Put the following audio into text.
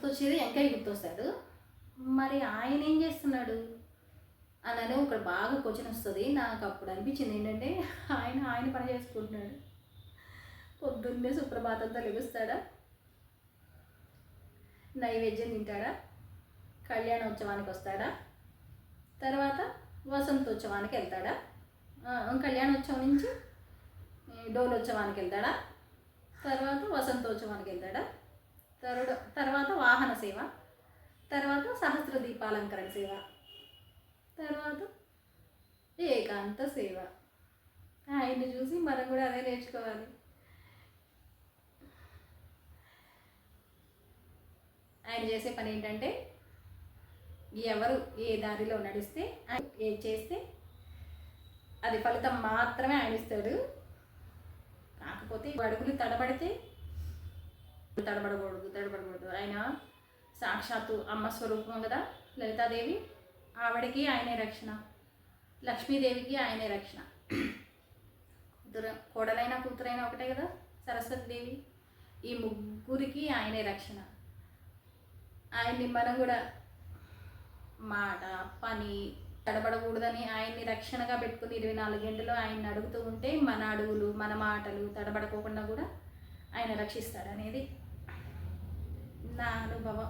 గుర్తొచ్చేది వెంకయ్య గుర్తొస్తాడు. మరి ఆయన ఏం చేస్తున్నాడు అని ఒకటి బాగా క్వశ్చన్ వస్తుంది. నాకు అప్పుడు అనిపించింది ఏంటంటే ఆయన పని చేసుకుంటున్నాడు. పొద్దున్నే సుప్రభాతంతో లెగుస్తాడా, నైవేద్యం తింటాడా, కళ్యాణోత్సవానికి వస్తాడా, తర్వాత వసంతోత్సవానికి వెళ్తాడా, కళ్యాణోత్సవం నుంచి డోలోత్సవానికి వెళ్తాడా, తర్వాత వసంతోత్సవానికి వెళ్తాడా, తర్వాత వాహన సేవ, తర్వాత సహస్ర దీపాలంకరణ సేవ, తర్వాత ఏకాంత సేవ. ఆయన్ని చూసి మనం కూడా అదే నేర్చుకోవాలి. ఆయన చేసే పని ఏంటంటే ఎవరు ఏ దారిలో నడిస్తే ఏది చేస్తే అది ఫలితం మాత్రమే ఆయన ఇస్తాడు. కాకపోతే అడుగులు తడబడకూడదు. ఆయన సాక్షాత్తు అమ్మ స్వరూపం కదా లలితాదేవి, ఆవిడకి ఆయనే రక్షణ, లక్ష్మీదేవికి ఆయనే రక్షణ, కోడలైన కూతురైనా ఒకటే కదా సరస్వతీదేవి. ఈ ముగ్గురికి ఆయనే రక్షణ. ఆయన్ని మనం కూడా మాట పని తడబడకూడదని ఆయన్ని రక్షణగా పెట్టుకుని 24 గంటలు ఆయన్ని అడుగుతూ ఉంటే మన అడుగులు మన మాటలు తడబడకోకుండా కూడా ఆయన రక్షిస్తాడనేది నా అనుభవం.